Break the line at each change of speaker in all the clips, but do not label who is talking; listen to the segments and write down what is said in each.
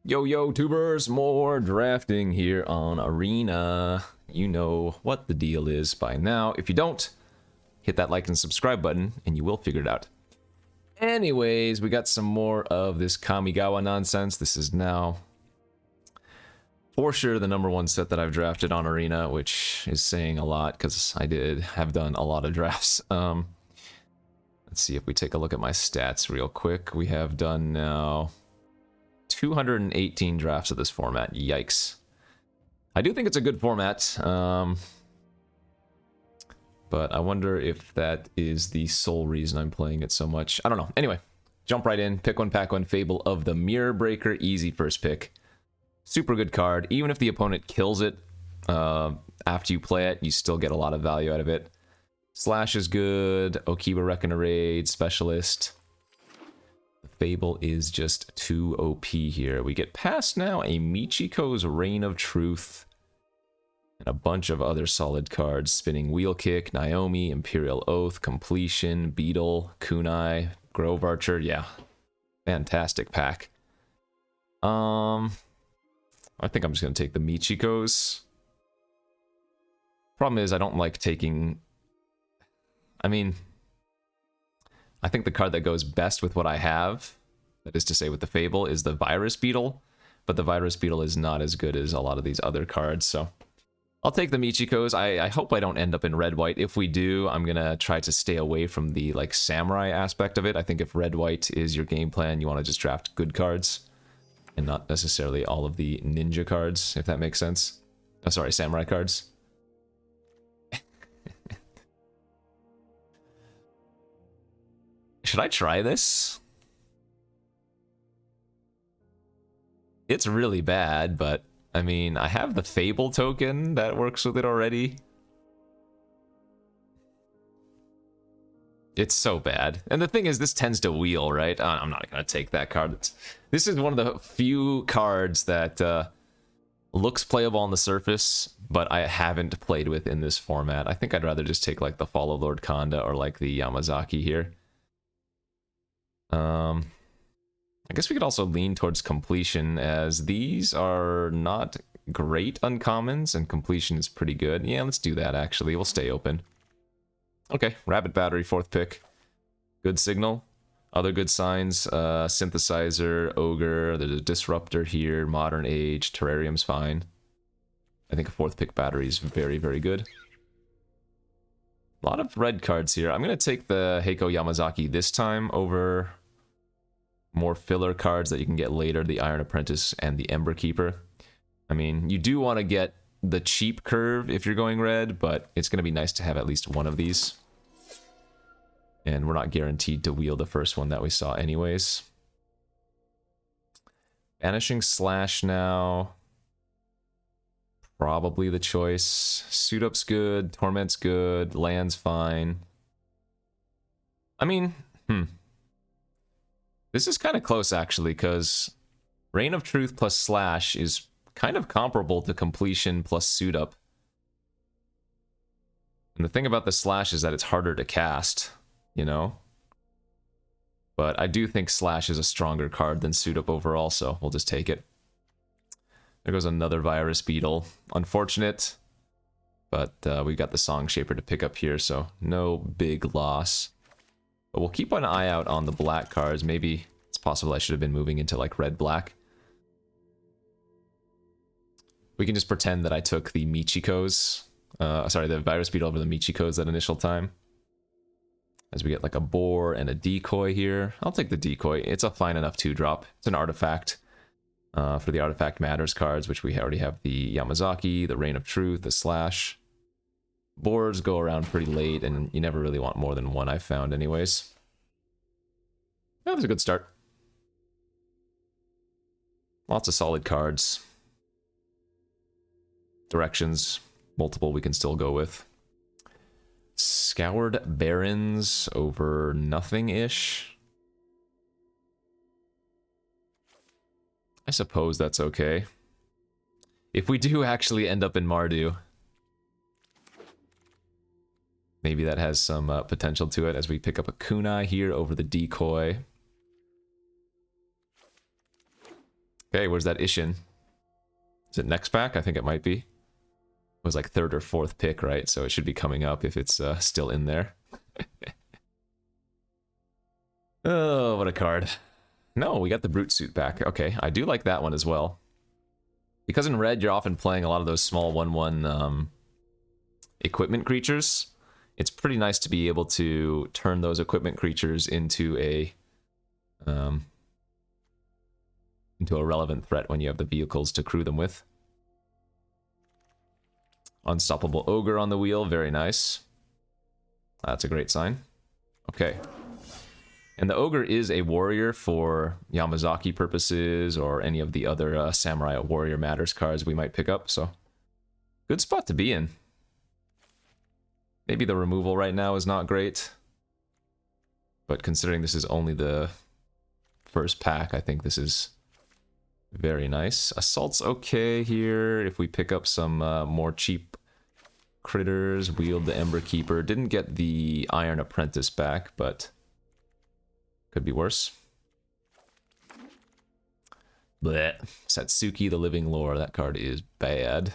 Yo, tubers, more drafting here on Arena. You know what the deal is by now. If you don't, hit that like and subscribe button, and you will figure it out. Anyways, we got some more of this Kamigawa nonsense. This is now, for sure, the #1 set that I've drafted on Arena, which is saying a lot, because I have done a lot of drafts. Let's see if we take a look at my stats real quick. We have done now 218 drafts of this format. Yikes. I do think it's a good format, but I wonder if that is the sole reason I'm playing it so much. I don't know. Anyway, jump right in. Pick one, pack one. Fable of the Mirror Breaker. Easy first pick. Super good card. Even if the opponent kills it after you play it, you still get a lot of value out of it. Slash is good. Okiba Reckoner Raid. Specialist. Fable is just too OP here. We get past now a Michiko's Reign of Truth and a bunch of other solid cards. Spinning Wheel Kick, Naomi, Imperial Oath, Completion, Beetle, Kunai, Grove Archer. Yeah, fantastic pack. I think I'm just going to take the Michikos. Problem is I don't like taking... I think the card that goes best with what I have, that is to say with the Fable, is the Virus Beetle, but the Virus Beetle is not as good as a lot of these other cards, so I'll take the Michikos. I hope I don't end up in red-white. If we do, I'm going to try to stay away from the samurai aspect of it. I think if red-white is your game plan, you want to just draft good cards, and not necessarily all of the ninja cards, if that makes sense. Oh, sorry, samurai cards. Should I try this? It's really bad, but I have the Fable token that works with it already. It's so bad. And the thing is, this tends to wheel, right? I'm not going to take that card. This is one of the few cards that looks playable on the surface, but I haven't played with in this format. I think I'd rather just take the Fall of Lord Kanda or the Yamazaki here. I guess we could also lean towards Completion, as these are not great uncommons, and Completion is pretty good. Yeah, let's do that, actually. We'll stay open. Okay, Rabbit Battery, 4th pick. Good signal. Other good signs, Synthesizer, Ogre, there's a Disruptor here, Modern Age, Terrarium's fine. I think a 4th pick battery is very, very good. A lot of red cards here. I'm going to take the Heiko Yamazaki this time over more filler cards that you can get later, the Iron Apprentice and the Ember Keeper. You do want to get the cheap curve if you're going red, but it's going to be nice to have at least one of these. And we're not guaranteed to wheel the first one that we saw anyways. Banishing Slash now. Probably the choice. Suit Up's good, Torment's good, Land's fine. This is kind of close, actually, because Reign of Truth plus Slash is kind of comparable to Completion plus Suit Up. And the thing about the Slash is that it's harder to cast, But I do think Slash is a stronger card than Suit Up overall, so we'll just take it. There goes another Virus Beetle. Unfortunate, but we got the Song Shaper to pick up here, so no big loss. But we'll keep an eye out on the black cards. Maybe it's possible I should have been moving into red-black. We can just pretend that I took the Michikos. The Virus Beetle over the Michikos that initial time. As we get a Boar and a Decoy here. I'll take the Decoy. It's a fine enough 2-drop. It's an artifact. For the Artifact Matters cards, which we already have the Yamazaki, the Reign of Truth, the Slash. Boards go around pretty late, and you never really want more than one, I've found anyways. That was a good start. Lots of solid cards. Directions, multiple we can still go with. Scoured Barons over nothing-ish. I suppose that's okay. If we do actually end up in Mardu, maybe that has some potential to it as we pick up a Kunai here over the Decoy. Okay, where's that Ishin? Is it next pack? I think it might be. It was like 3rd or 4th pick, right? So it should be coming up if it's still in there. Oh, what a card. No, we got the Brute Suit back. Okay, I do like that one as well. Because in red, you're often playing a lot of those small 1/1 equipment creatures. It's pretty nice to be able to turn those equipment creatures into a relevant threat when you have the vehicles to crew them with. Unstoppable Ogre on the wheel, very nice. That's a great sign. Okay. And the Ogre is a warrior for Yamazaki purposes or any of the other Samurai Warrior Matters cards we might pick up, so good spot to be in. Maybe the removal right now is not great, but considering this is only the first pack, I think this is very nice. Assault's okay here if we pick up some more cheap critters. Wield the Ember Keeper. Didn't get the Iron Apprentice back, but could be worse. Blech. Satsuki the Living Lore. That card is bad.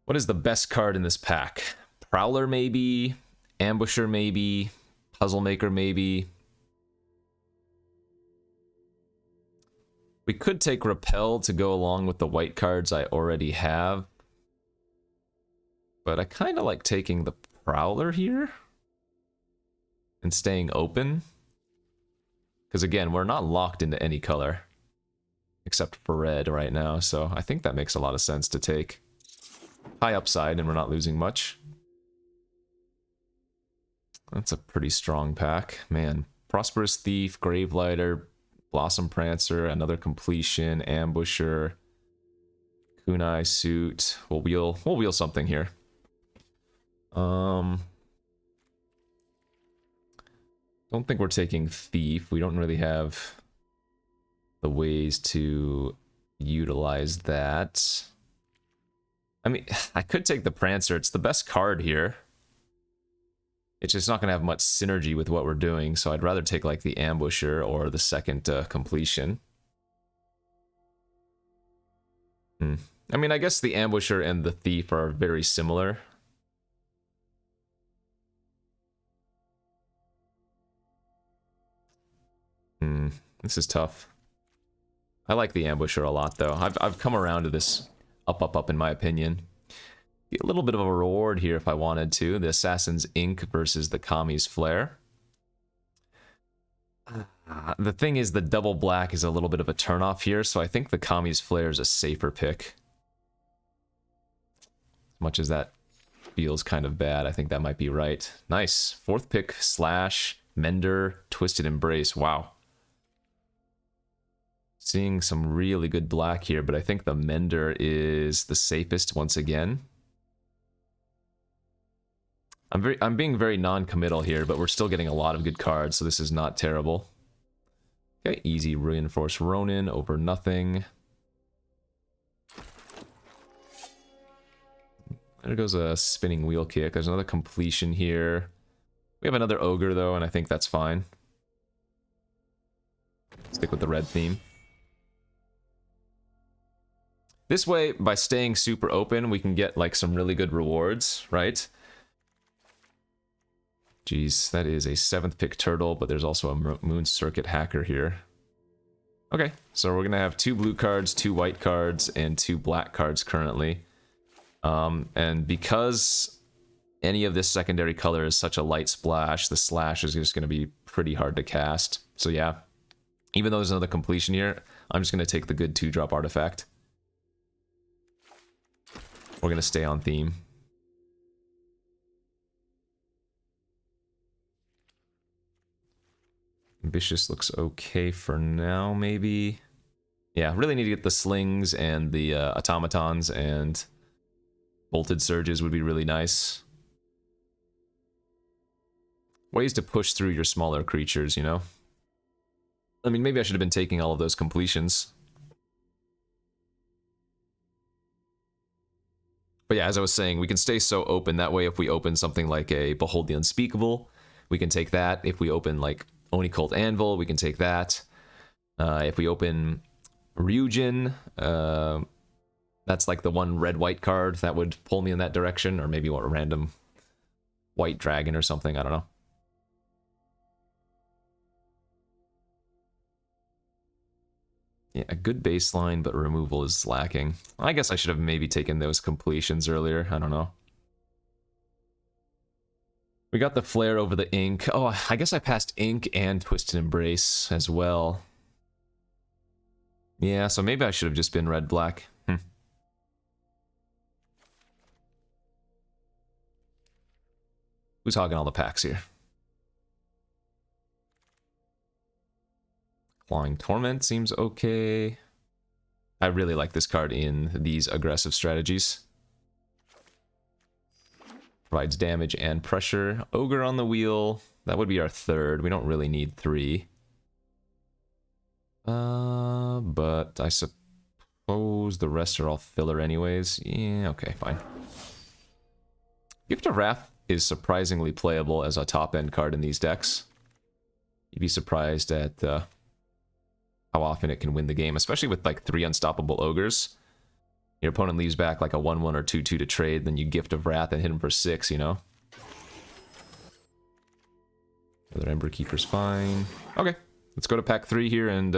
What is the best card in this pack? Prowler maybe? Ambusher maybe? Puzzle Maker maybe? We could take Repel to go along with the white cards I already have. But I kind of like taking the Prowler here and staying open. Because again, we're not locked into any color. Except for red right now, so I think that makes a lot of sense to take. High upside and we're not losing much. That's a pretty strong pack. Man, Prosperous Thief, Gravelighter, Blossom Prancer, another Completion, Ambusher, Kunai Suit. We'll wheel something here. Don't think we're taking Thief. We don't really have the ways to utilize that. I mean, I could take the Prancer. It's the best card here. It's just not going to have much synergy with what we're doing, so I'd rather take like the Ambusher or the second Completion. I mean, I guess the Ambusher and the Thief are very similar. This is tough. I like the Ambusher a lot, though. I've come around to this up in my opinion. Get a little bit of a reward here if I wanted to. The Assassin's Ink versus the Kami's Flare. The thing is, the double black is a little bit of a turnoff here, so I think the Kami's Flare is a safer pick. As much as that feels kind of bad, I think that might be right. Nice. 4th pick, Slash, Mender, Twisted Embrace. Wow. Seeing some really good black here, but I think the Mender is the safest once again. I'm being very non-committal here, but we're still getting a lot of good cards, so this is not terrible. Okay, easy Reinforced Ronin over nothing. There goes a Spinning Wheel Kick. There's another Completion here. We have another Ogre, though, and I think that's fine. Stick with the red theme. This way, by staying super open, we can get like some really good rewards, right? Jeez, that is a 7th pick Turtle, but there's also a Moon Circuit Hacker here. Okay, so we're gonna have 2 blue cards, 2 white cards, and 2 black cards currently. And because any of this secondary color is such a light splash, the Slash is just gonna be pretty hard to cast. So yeah, even though there's another Completion here, I'm just gonna take the good 2-drop artifact. We're gonna stay on theme. Ambitious looks okay for now, maybe. Yeah, really need to get the Slings and the Automatons, and Bolted Surges would be really nice. Ways to push through your smaller creatures, you know? I mean, maybe I should have been taking all of those Completions. But yeah, as I was saying, we can stay so open. That way, if we open something like a Behold the Unspeakable, we can take that. If we open like Oni Cult Anvil, we can take that. If we open Ryujin, that's like the one red-white card that would pull me in that direction, or maybe a random white dragon or something, I don't know. Yeah, a good baseline, but removal is lacking. I guess I should have maybe taken those completions earlier, I don't know. We got the flare over the ink. Oh, I guess I passed ink and Twisted Embrace as well. Yeah, so maybe I should have just been red-black. Who's hogging all the packs here? Clawing Torment seems okay. I really like this card in these aggressive strategies. Provides damage and pressure. Ogre on the wheel. That would be our third. We don't really need 3. But I suppose the rest are all filler anyways. Yeah, okay, fine. Gift of Wrath is surprisingly playable as a top-end card in these decks. You'd be surprised at how often it can win the game, especially with like 3 unstoppable ogres. Your opponent leaves back like a 1/1 or 2/2 to trade, then you Gift of Wrath and hit him for 6, you know? Another Ember Keeper's fine. Okay, let's go to pack 3 here and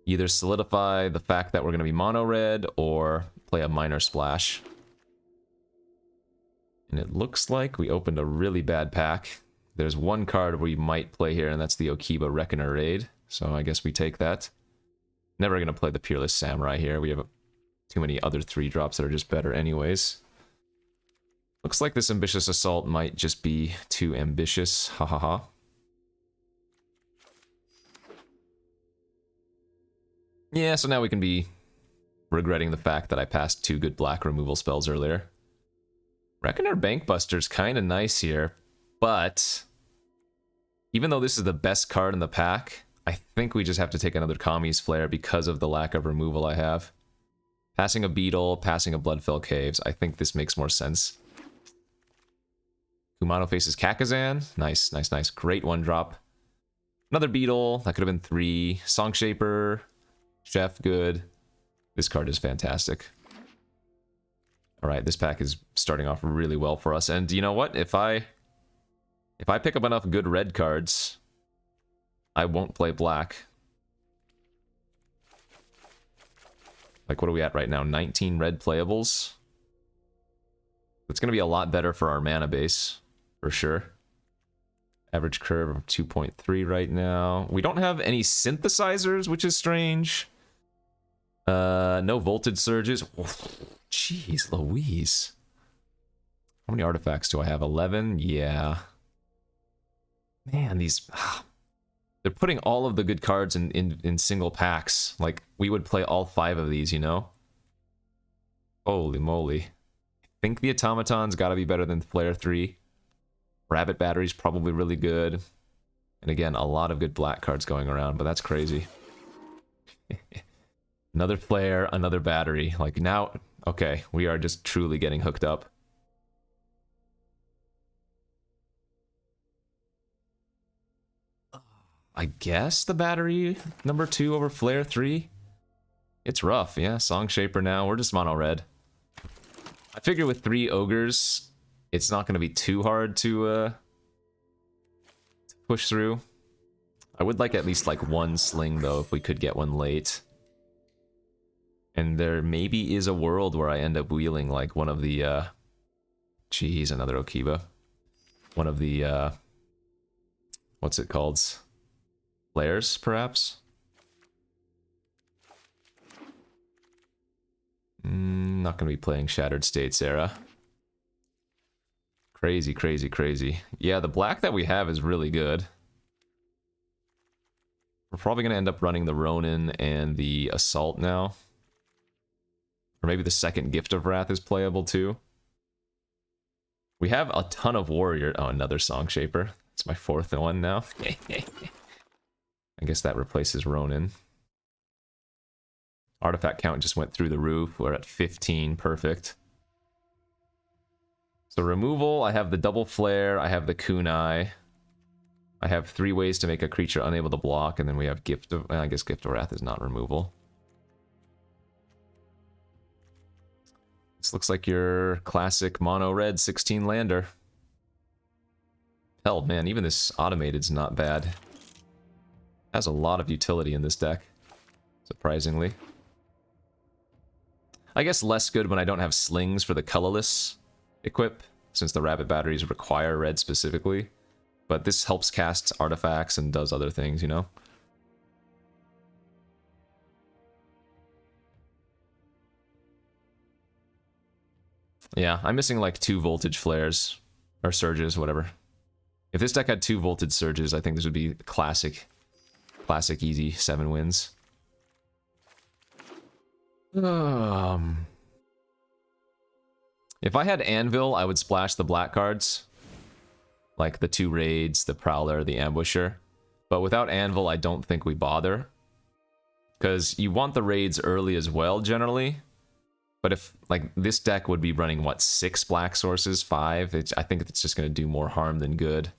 either solidify the fact that we're going to be mono-red or play a minor splash. And it looks like we opened a really bad pack. There's one card we might play here, and that's the Okiba Reckoner Raid. So I guess we take that. Never going to play the Peerless Samurai here. We have too many other 3-drops that are just better anyways. Looks like this Ambitious Assault might just be too ambitious. Ha ha ha. Yeah, so now we can be regretting the fact that I passed 2 good black removal spells earlier. Reckoner Bankbuster's kind of nice here, but even though this is the best card in the pack, I think we just have to take another Kami's Flare because of the lack of removal I have. Passing a Beetle, passing a Bloodfell Caves, I think this makes more sense. Kumano faces Kakazan. Nice, nice, nice. Great 1-drop. Another Beetle. That could have been 3. Song Shaper. Chef, good. This card is fantastic. Alright, this pack is starting off really well for us. And you know what? If I pick up enough good red cards, I won't play black. Like, what are we at right now? 19 red playables? It's going to be a lot better for our mana base, for sure. Average curve of 2.3 right now. We don't have any synthesizers, which is strange. No Voltage Surges. Jeez Louise. How many artifacts do I have? 11? Yeah. Man, these... They're putting all of the good cards in single packs. Like, we would play all 5 of these, you know? Holy moly. I think the Automaton's gotta be better than Flare 3. Rabbit Battery's probably really good. And again, a lot of good black cards going around, but that's crazy. Another Flare, another Battery. Like, now... Okay, we are just truly getting hooked up. I guess the Battery number 2 over Flare 3? It's rough, yeah. Song Shaper now. We're just mono red. I figure with 3 ogres, it's not going to be too hard to push through. I would like at least like 1 sling though, if we could get one late. And there maybe is a world where I end up wheeling like one of the geez, another Okiba. One of the what's it called? Flares, perhaps? Not gonna be playing Shattered States era. Crazy, crazy, crazy. Yeah, the black that we have is really good. We're probably gonna end up running the Ronin and the Assault now. Or maybe the second Gift of Wrath is playable too. We have a ton of Warrior... Oh, another Song Shaper. It's my 4th one now. I guess that replaces Ronin. Artifact count just went through the roof. We're at 15. Perfect. So removal, I have the Double Flare. I have the Kunai. I have 3 ways to make a creature unable to block, and then we have Gift of... I guess Gift of Wrath is not removal. This looks like your classic mono red 16 lander. Hell, man, even this automated's not bad. Has a lot of utility in this deck, surprisingly. I guess less good when I don't have slings for the colorless equip, since the rabbit batteries require red specifically. But this helps cast artifacts and does other things, you know? Yeah, I'm missing like 2 voltage flares. Or surges, whatever. If this deck had 2 voltage surges, I think this would be classic. Classic easy 7 wins. If I had Anvil, I would splash the black cards. Like the 2 raids, the Prowler, the Ambusher. But without Anvil, I don't think we bother. Because you want the raids early as well, generally. But if, like, this deck would be running, what, 6 black sources? 5? I think it's just going to do more harm than good.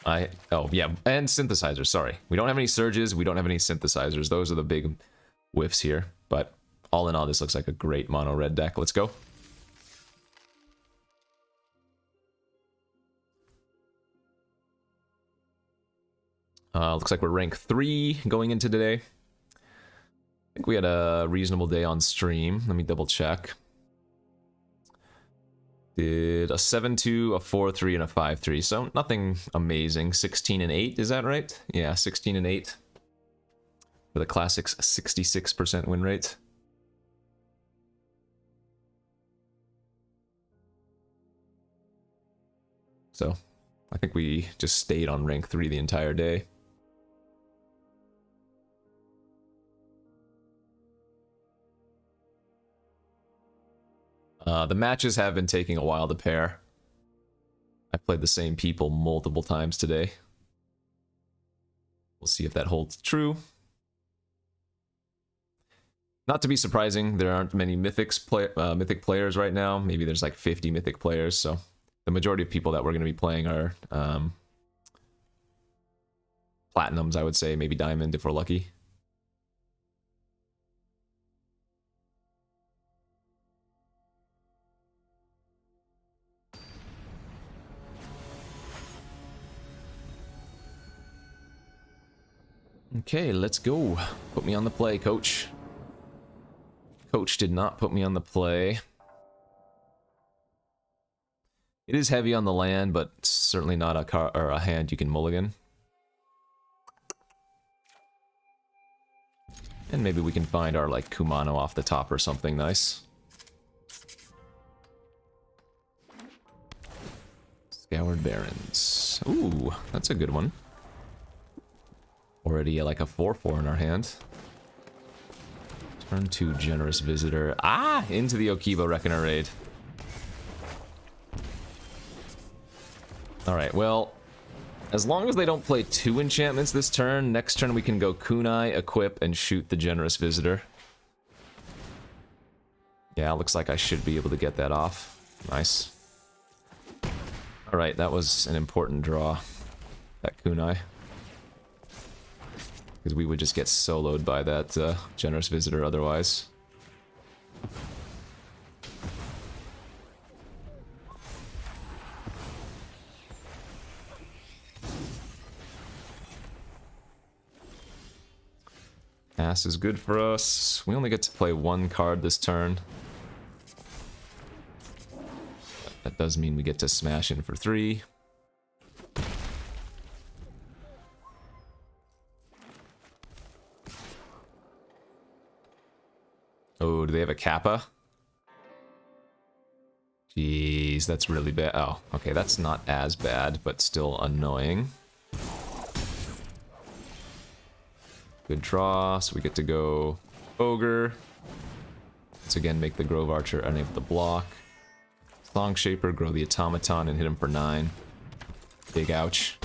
Oh, yeah, and synthesizers, sorry. We don't have any surges, we don't have any synthesizers. Those are the big whiffs here. But all in all, this looks like a great mono-red deck. Let's go. Looks like we're rank 3 going into today. I think we had a reasonable day on stream. Let me double check. Did a 7-2, a 4-3, and a 5-3. So nothing amazing. 16 and 8, is that right? Yeah, 16 and 8. For the classics, 66% win rate. So I think we just stayed on rank 3 the entire day. The matches have been taking a while to pair. I played the same people multiple times today. We'll see if that holds true. Not to be surprising, there aren't many Mythic players right now. Maybe there's like 50 Mythic players, so the majority of people that we're going to be playing are Platinums, I would say, maybe Diamond if we're lucky. Okay, let's go. Put me on the play, coach. Coach did not put me on the play. It is heavy on the land, but certainly not a hand you can mulligan. And maybe we can find our, like, Kumano off the top or something nice. Scoured Barrens. Ooh, that's a good one. Already like a 4-4 in our hand. Turn 2 Generous Visitor. Ah! Into the Okiba Reckoner raid. Alright, well, as long as they don't play 2 enchantments this turn, next turn we can go Kunai, equip, and shoot the Generous Visitor. Yeah, looks like I should be able to get that off. Nice. Alright, that was an important draw. That Kunai. Because we would just get soloed by that Generous Visitor otherwise. Pass is good for us. We only get to play 1 card this turn. That does mean we get to smash in for 3. Oh, do they have a Kappa? Jeez, that's really bad. Oh, okay, that's not as bad, but still annoying. Good draw, so we get to go Ogre. Let's again make the Grove Archer unable to block. Long Shaper, grow the Automaton and hit him for 9. Big ouch.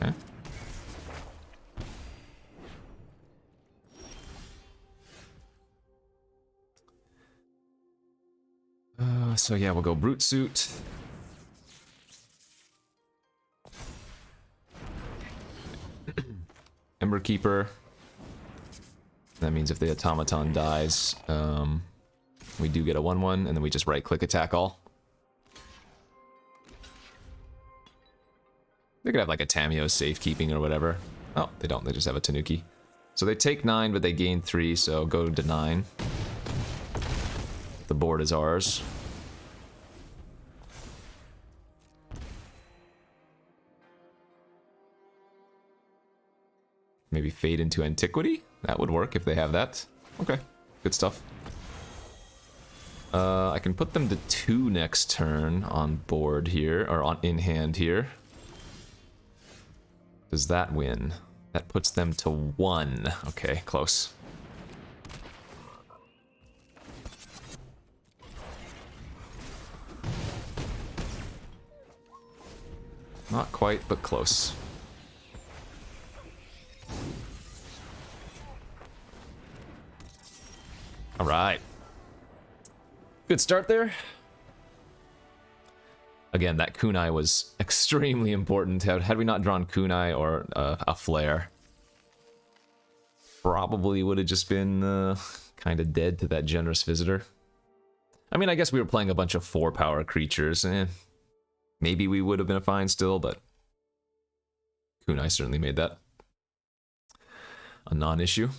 Okay. So yeah, we'll go Brute Suit. Ember Keeper. That means if the automaton dies, we do get a 1/1, and then we just right-click attack all. They could have like a Tameo safekeeping or whatever. Oh, they don't. They just have a Tanuki. So they take 9, but they gain 3, so go to 9. The board is ours. Maybe fade into Antiquity? That would work if they have that. Okay, good stuff. I can put them to 2 next turn on board here, or on in hand here. Does that win? That puts them to 1. Okay, close. Not quite, but close. All right. Good start there. Again, that kunai was extremely important. Had we not drawn kunai or a flare, probably would have just been kind of dead to that generous visitor. I mean, I guess we were playing a bunch of 4-power creatures. Maybe we would have been fine still, but kunai certainly made that a non-issue.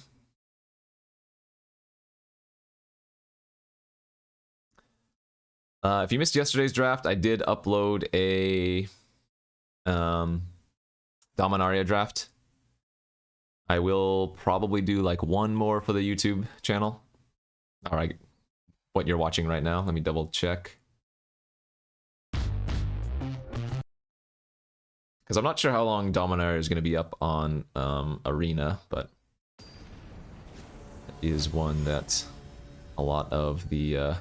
If you missed yesterday's draft, I did upload a Dominaria draft. I will probably do like 1 more for the YouTube channel. All right, what you're watching right now, let me double check. Because I'm not sure how long Dominaria is going to be up on Arena, but it is one that a lot of the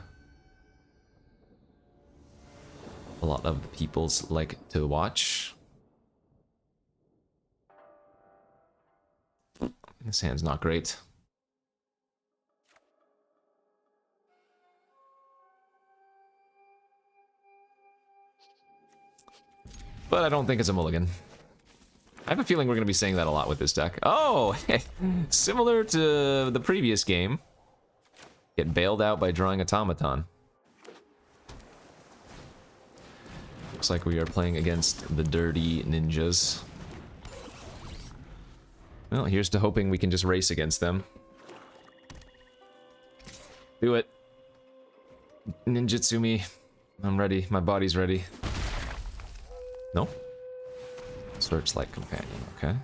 peoples like to watch. This hand's not great. But I don't think it's a mulligan. I have a feeling we're going to be saying that a lot with this deck. Oh, similar to the previous game. Get bailed out by drawing Automaton. Looks like we are playing against the dirty ninjas. Well, here's to hoping we can just race against them. Do it. Ninjutsu me. I'm ready. My body's ready. No? Searchlight Companion, okay. You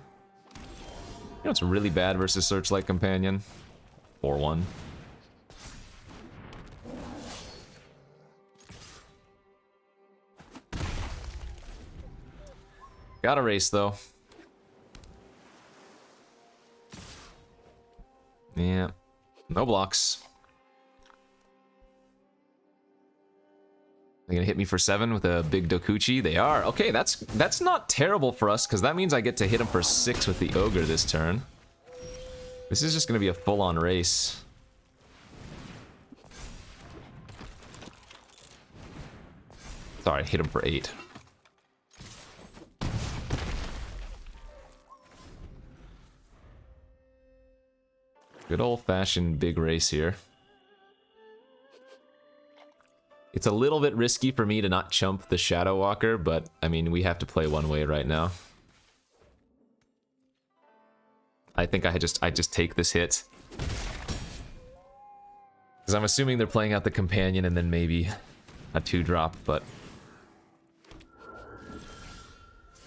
know what's really bad versus Searchlight Companion? 4-1. Gotta race, though. Yeah. No blocks. They're gonna hit me for 7 with a big Dokuchi. They are. Okay, that's not terrible for us, because that means I get to hit him for 6 with the Ogre this turn. This is just gonna be a full-on race. Sorry, hit him for 8. Good old-fashioned big race here. It's a little bit risky for me to not chump the Shadow Walker, but, I mean, we have to play one way right now. I think I just take this hit. Because I'm assuming they're playing out the Companion and then maybe a 2-drop, but...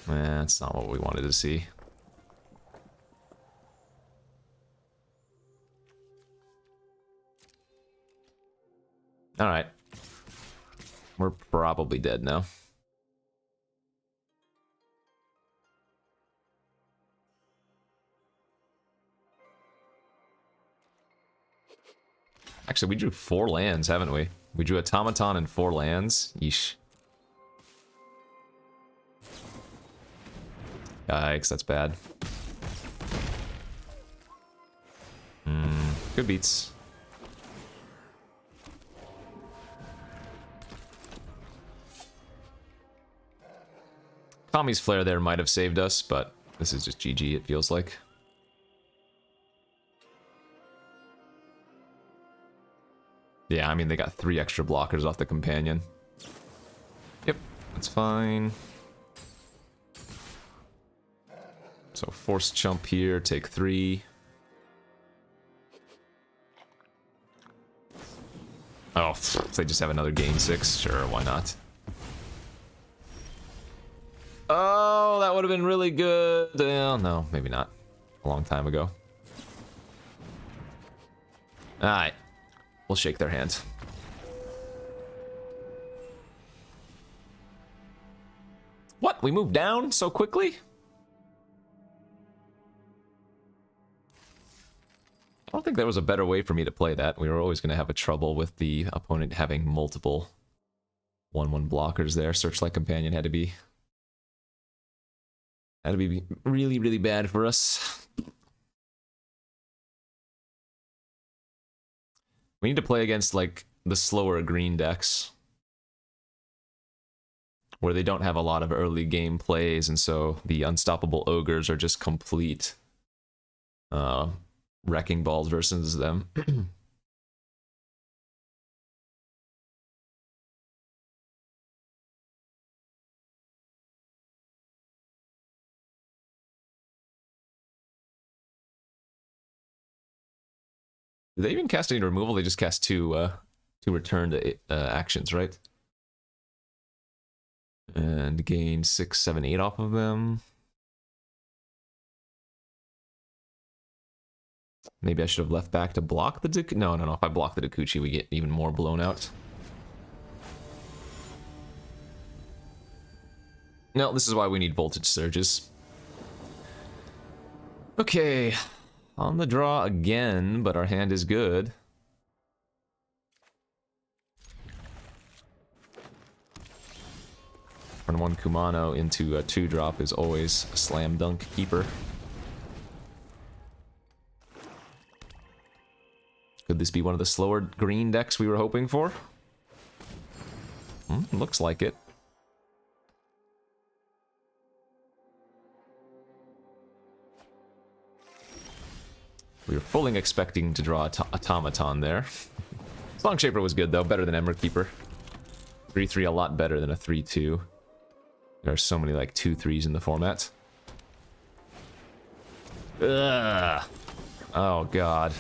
that's not what we wanted to see. Alright. We're probably dead now. Actually, we drew 4 lands, haven't we? We drew Automaton and 4 lands. Yeesh. Yikes, that's bad. Good beats. Tommy's Flare there might have saved us, but this is just GG, it feels like. Yeah, I mean, they got 3 extra blockers off the companion. Yep, that's fine. So force chump here, take 3. Oh, if they just have another gain 6, sure, why not? Oh, that would have been really good. Well, no, maybe not. A long time ago. Alright. We'll shake their hand. What? We moved down so quickly? I don't think there was a better way for me to play that. We were always going to have a trouble with the opponent having multiple 1/1 blockers there. Searchlight Companion had to be really, really bad for us. We need to play against, like, the slower green decks. Where they don't have a lot of early game plays, and so the unstoppable ogres are just complete wrecking balls versus them. Do they even cast any removal? They just cast two return to actions, right? And gain 6, 7, 8 off of them. Maybe I should have left back to block the Dakuchi. No. If I block the Dakuchi, we get even more blown out. No, this is why we need voltage surges. Okay. On the draw again, but our hand is good. Turn 1 Kumano into a 2-drop is always a slam dunk keeper. Could this be one of the slower green decks we were hoping for? Looks like it. We were fully expecting to draw Automaton there. Song Shaper was good though, better than Ember Keeper. 3/3 a lot better than a 3/2. There are so many like 2/3s in the format. Ugh. Oh god.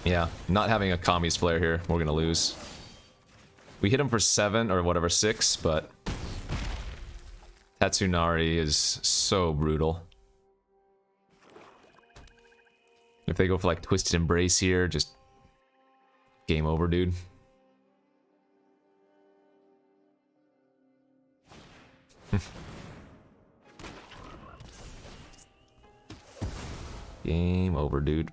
Yeah, not having a Kami's Flare here, we're gonna lose. We hit him for 7 or whatever, 6, but Tatsunari is so brutal. If they go for like Twisted Embrace here, just game over, dude. Game over, dude.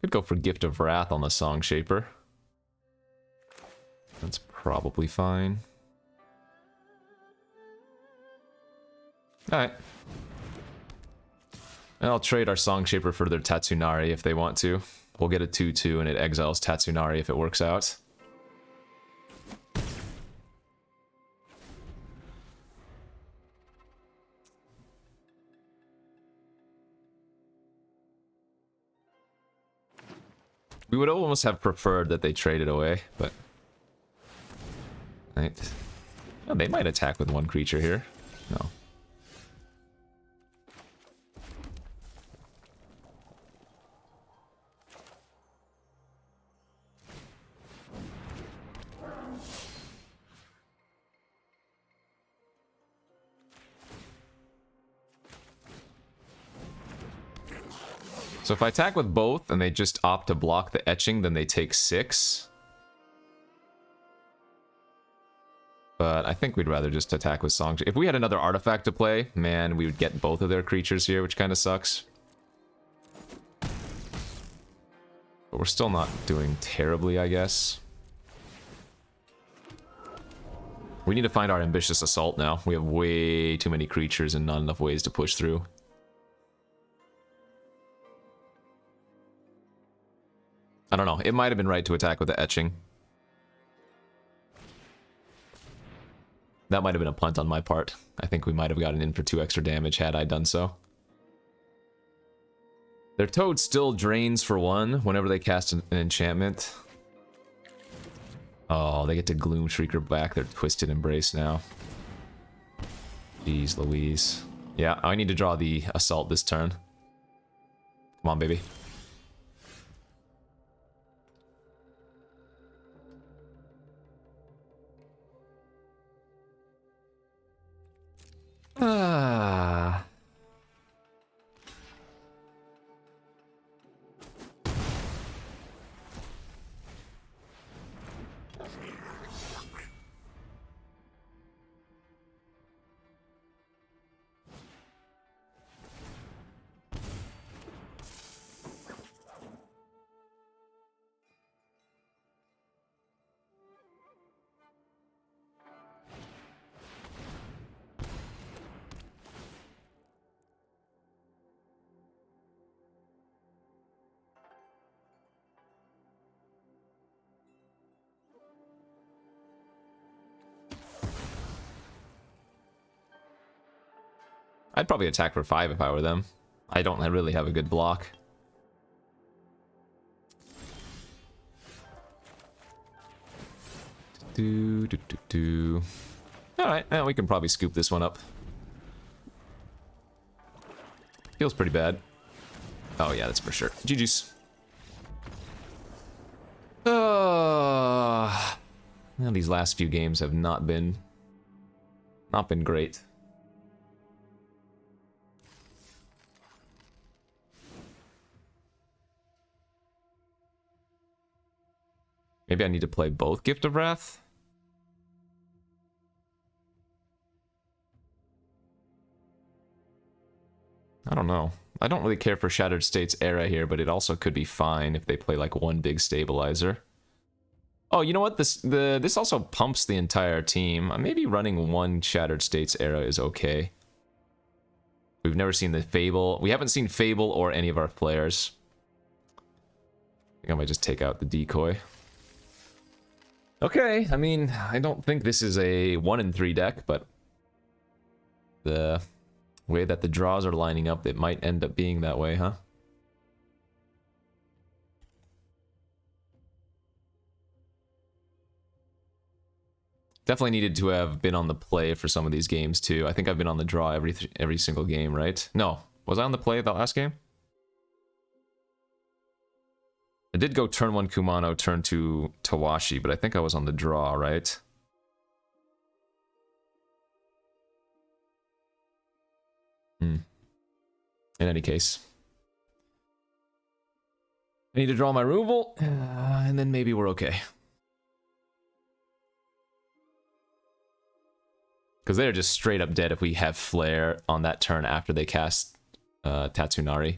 Could go for Gift of Wrath on the Song Shaper. That's probably fine. Alright. I'll trade our Song Shaper for their Tatsunari if they want to. We'll get a 2/2 and it exiles Tatsunari if it works out. We would almost have preferred that they traded away, but... Right. Oh, they might attack with 1 creature here. No. So if I attack with both and they just opt to block the etching, then they take 6. But I think we'd rather just attack with Song. If we had another artifact to play, man, we would get both of their creatures here, which kind of sucks. But we're still not doing terribly, I guess. We need to find our ambitious assault now. We have way too many creatures and not enough ways to push through. I don't know. It might have been right to attack with the etching. That might have been a punt on my part. I think we might have gotten in for 2 extra damage had I done so. Their Toad still drains for 1 whenever they cast an enchantment. Oh, they get to Gloom Shrieker back their Twisted Embrace now. Jeez Louise. Yeah, I need to draw the Assault this turn. Come on, baby. Ah. I'd probably attack for 5 if I were them. I don't really have a good block. Alright, well, we can probably scoop this one up. Feels pretty bad. Oh yeah, that's for sure. GG's. Well, these last few games have not been great. Maybe I need to play both Gift of Wrath? I don't know. I don't really care for Shattered States era here, but it also could be fine if they play like one big stabilizer. Oh, you know what? This also pumps the entire team. Maybe running one Shattered States era is okay. We've never seen the Fable. We haven't seen Fable or any of our players. I think I might just take out the decoy. Okay, I mean, I don't think this is a 1-in-3 deck, but the way that the draws are lining up, it might end up being that way, huh? Definitely needed to have been on the play for some of these games too. I think I've been on the draw every single game, right? No, was I on the play the last game? I did go turn 1 Kumano, turn 2 Tawashi, but I think I was on the draw, right? In any case. I need to draw my removal, and then maybe we're okay. Because they're just straight up dead if we have Flare on that turn after they cast Tatsunari.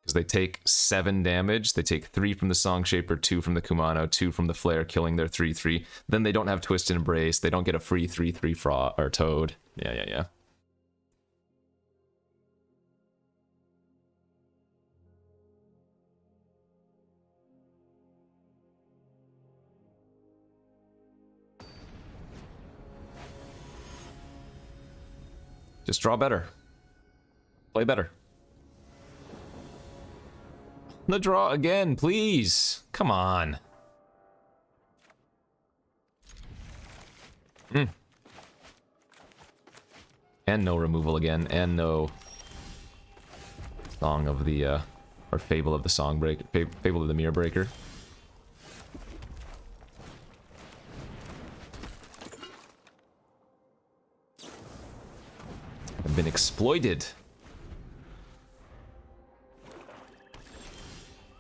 Because they take 7 damage, they take 3 from the Song Shaper, 2 from the Kumano, 2 from the Flare, killing their 3/3. Then they don't have Twisted Embrace, they don't get a free 3/3 Frog or Toad. Yeah. Just draw better. Play better. The draw again, please. Come on. And no removal again, and no Song of the, or Fable of the Song Break, Fable of the Mirror Breaker. I've been exploited.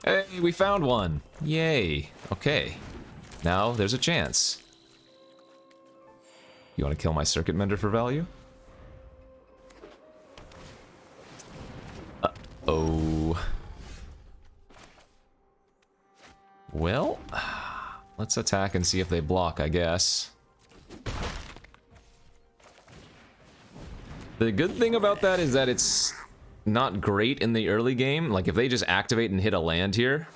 Hey, we found one! Yay! Okay. Now there's a chance. You want to kill my Circuit Mender for value? Uh-oh. Well, let's attack and see if they block, I guess. The good thing about that is that it's not great in the early game. Like, if they just activate and hit a land here...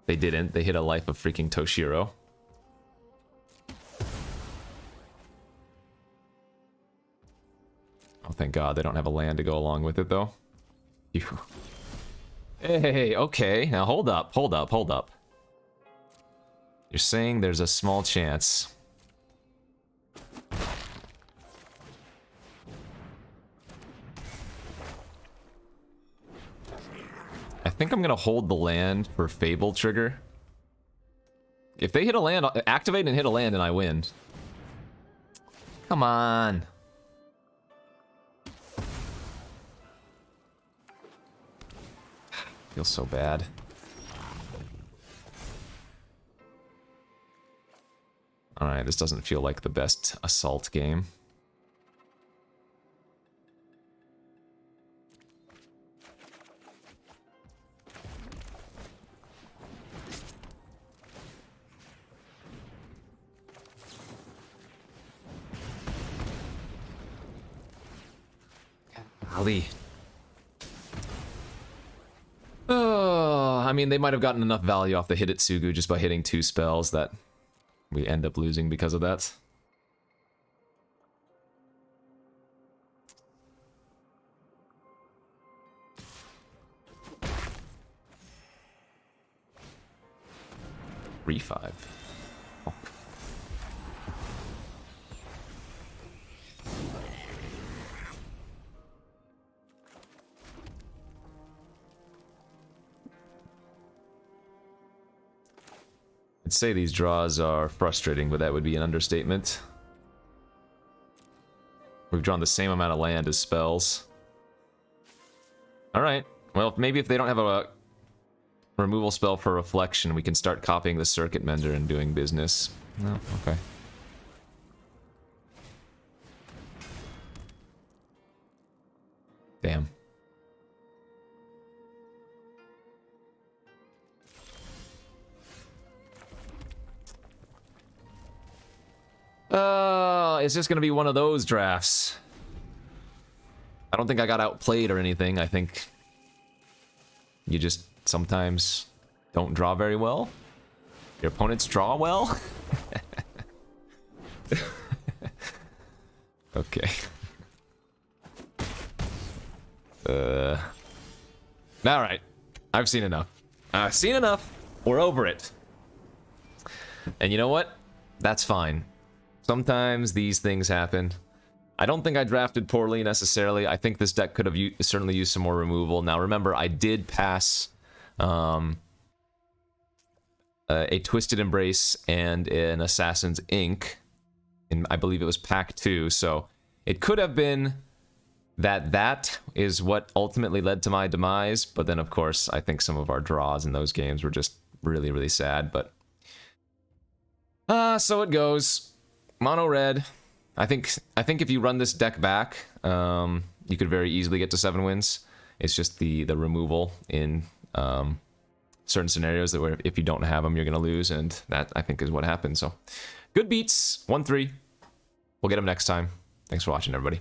They didn't. They hit a Life of freaking Toshiro. Oh, thank God. They don't have a land to go along with it, though. Phew. Hey, okay. Now, hold up, hold up, hold up. You're saying there's a small chance... I think I'm gonna hold the land for Fable trigger. If they hit a land, activate and hit a land and I win. Come on. Feels so bad. Alright, this doesn't feel like the best assault game. Ali. Oh, I mean, they might have gotten enough value off the Hidetsugu just by hitting 2 spells that we end up losing because of that. Re-5. Oh. I'd say these draws are frustrating, but that would be an understatement. We've drawn the same amount of land as spells. Alright, well, maybe if they don't have a removal spell for reflection, we can start copying the Circuit Mender and doing business. No, okay. Damn. It's just gonna be one of those drafts. I don't think I got outplayed or anything. I think you just sometimes don't draw very well. Your opponents draw well. Okay. Alright. I've seen enough. I've seen enough. We're over it. And you know what? That's fine. Sometimes these things happen. I don't think I drafted poorly necessarily. I think this deck could have certainly used some more removal. Now remember, I did pass a Twisted Embrace and an Assassin's Ink. And I believe it was pack 2, so it could have been that is what ultimately led to my demise. But then, of course, I think some of our draws in those games were just really, really sad. But so it goes. Mono red. I think if you run this deck back, you could very easily get to 7 wins. It's just the removal in certain scenarios that where if you don't have them, you're gonna lose, and that I think is what happened. So, good beats, 1-3. We'll get them next time. Thanks for watching, everybody.